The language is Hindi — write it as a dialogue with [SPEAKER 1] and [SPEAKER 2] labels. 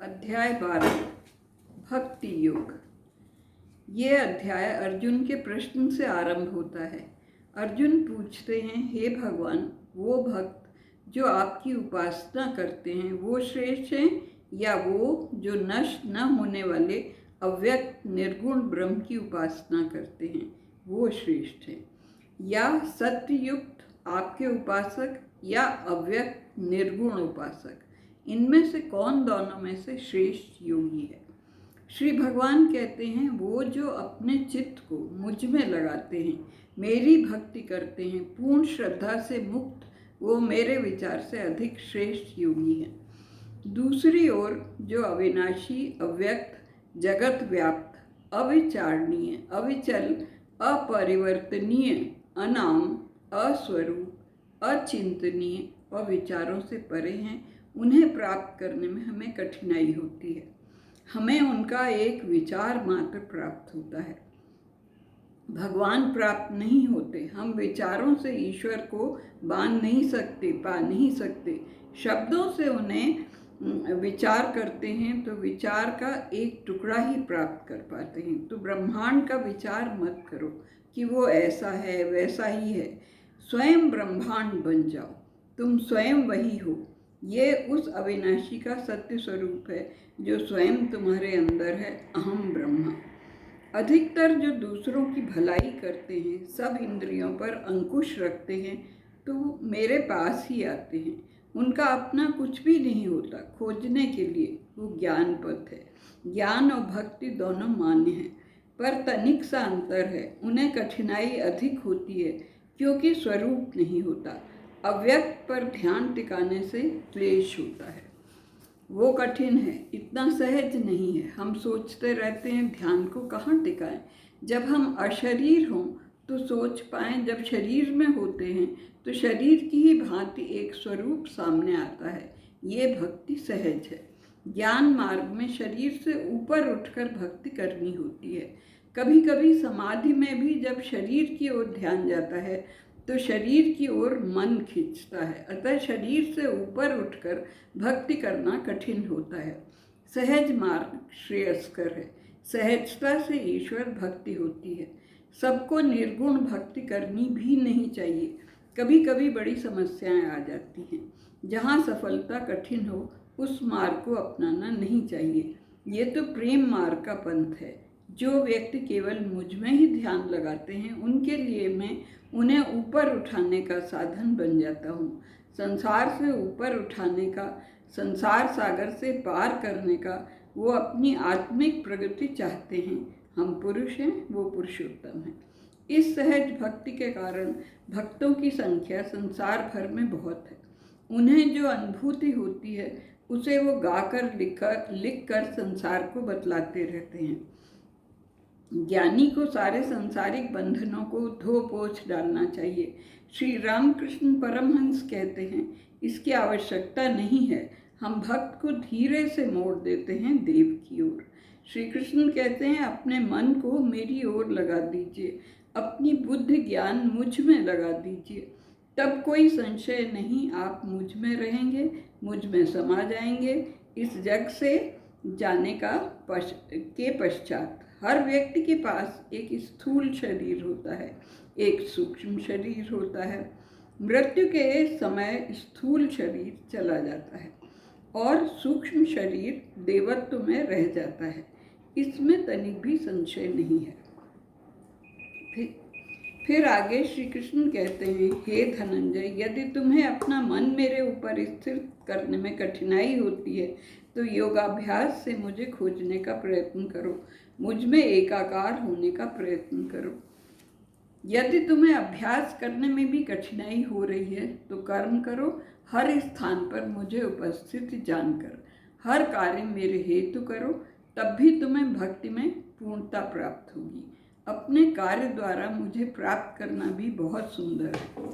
[SPEAKER 1] अध्याय 12 भक्ति योग। ये अध्याय अर्जुन के प्रश्न से आरंभ होता है। अर्जुन पूछते हैं, हे भगवान, वो भक्त जो आपकी उपासना करते हैं वो श्रेष्ठ हैं या वो जो नष्ट न होने वाले अव्यक्त निर्गुण ब्रह्म की उपासना करते हैं वो श्रेष्ठ है, या सत्ययुक्त आपके उपासक या अव्यक्त निर्गुण उपासक, इनमें से कौन दोनों में से श्रेष्ठ योगी है। श्री भगवान कहते हैं, वो जो अपने चित्त को मुझ में लगाते हैं, मेरी भक्ति करते हैं, पूर्ण श्रद्धा से मुक्त, वो मेरे विचार से अधिक श्रेष्ठ योगी हैं। दूसरी ओर जो अविनाशी, अव्यक्त, जगत व्याप्त, अविचारणीय, अविचल, अपरिवर्तनीय, अनाम, अस्वरूप, अचिंतनीय और विचारों से परे हैं, उन्हें प्राप्त करने में हमें कठिनाई होती है। हमें उनका एक विचार मात्र प्राप्त होता है, भगवान प्राप्त नहीं होते। हम विचारों से ईश्वर को बांध नहीं सकते, पा नहीं सकते। शब्दों से उन्हें विचार करते हैं तो विचार का एक टुकड़ा ही प्राप्त कर पाते हैं। तो ब्रह्मांड का विचार मत करो कि वो ऐसा है वैसा ही है। स्वयं ब्रह्मांड बन जाओ, तुम स्वयं वही हो। ये उस अविनाशी का सत्य स्वरूप है जो स्वयं तुम्हारे अंदर है, अहम ब्रह्म। अधिकतर जो दूसरों की भलाई करते हैं, सब इंद्रियों पर अंकुश रखते हैं, तो वो मेरे पास ही आते हैं। उनका अपना कुछ भी नहीं होता। खोजने के लिए वो ज्ञान पथ है। ज्ञान और भक्ति दोनों मान्य हैं, पर तनिक सा अंतर है। उन्हें कठिनाई अधिक होती है क्योंकि स्वरूप नहीं होता। अव्यक्त पर ध्यान टिकाने से क्लेश होता है, वो कठिन है, इतना सहज नहीं है। हम सोचते रहते हैं ध्यान को कहाँ टिकाएं। जब हम अशरीर हों तो सोच पाएं, जब शरीर में होते हैं तो शरीर की ही भांति एक स्वरूप सामने आता है। ये भक्ति सहज है। ज्ञान मार्ग में शरीर से ऊपर उठकर भक्ति करनी होती है। कभी कभी समाधि में भी जब शरीर की ओर ध्यान जाता है तो शरीर की ओर मन खींचता है। अतः शरीर से ऊपर उठकर भक्ति करना कठिन होता है। सहज मार्ग श्रेयस्कर है। सहजता से ईश्वर भक्ति होती है। सबको निर्गुण भक्ति करनी भी नहीं चाहिए। कभी कभी बड़ी समस्याएं आ जाती हैं। जहाँ सफलता कठिन हो उस मार्ग को अपनाना नहीं चाहिए। ये तो प्रेम मार्ग का पंथ है। जो व्यक्ति केवल मुझ में ही ध्यान लगाते हैं, उनके लिए मैं उन्हें ऊपर उठाने का साधन बन जाता हूँ। संसार से ऊपर उठाने का, संसार सागर से पार करने का, वो अपनी आत्मिक प्रगति चाहते हैं। हम पुरुष हैं, वो पुरुषोत्तम हैं। इस सहज भक्ति के कारण भक्तों की संख्या संसार भर में बहुत है। उन्हें जो अनुभूति होती है उसे वो गाकर लिखकर संसार को बतलाते रहते हैं। ज्ञानी को सारे सांसारिक बंधनों को धो पोंछ डालना चाहिए। श्री रामकृष्ण परमहंस कहते हैं, इसकी आवश्यकता नहीं है। हम भक्त को धीरे से मोड़ देते हैं देव की ओर। श्री कृष्ण कहते हैं, अपने मन को मेरी ओर लगा दीजिए, अपनी बुद्धि ज्ञान मुझ में लगा दीजिए। तब कोई संशय नहीं, आप मुझ में रहेंगे, मुझ में समा जाएंगे। इस जग से जाने के पश्चात हर व्यक्ति के पास एक स्थूल शरीर होता है, एक सूक्ष्म शरीर होता है। मृत्यु के समय स्थूल शरीर चला जाता है और सूक्ष्म शरीर देवत्व में रह जाता है। इसमें तनिक भी संशय नहीं है। फिर आगे श्री कृष्ण कहते हैं, हे धनंजय, यदि तुम्हें अपना मन मेरे ऊपर स्थिर करने में कठिनाई होती है तो योगाभ्यास से मुझे खोजने का प्रयत्न करो, मुझ में एकाकार होने का प्रयत्न करो। यदि तुम्हें अभ्यास करने में भी कठिनाई हो रही है तो कर्म करो, हर स्थान पर मुझे उपस्थित जानकर हर कार्य मेरे हेतु करो, तब भी तुम्हें भक्ति में पूर्णता प्राप्त होगी। अपने कार्य द्वारा मुझे प्राप्त करना भी बहुत सुंदर है।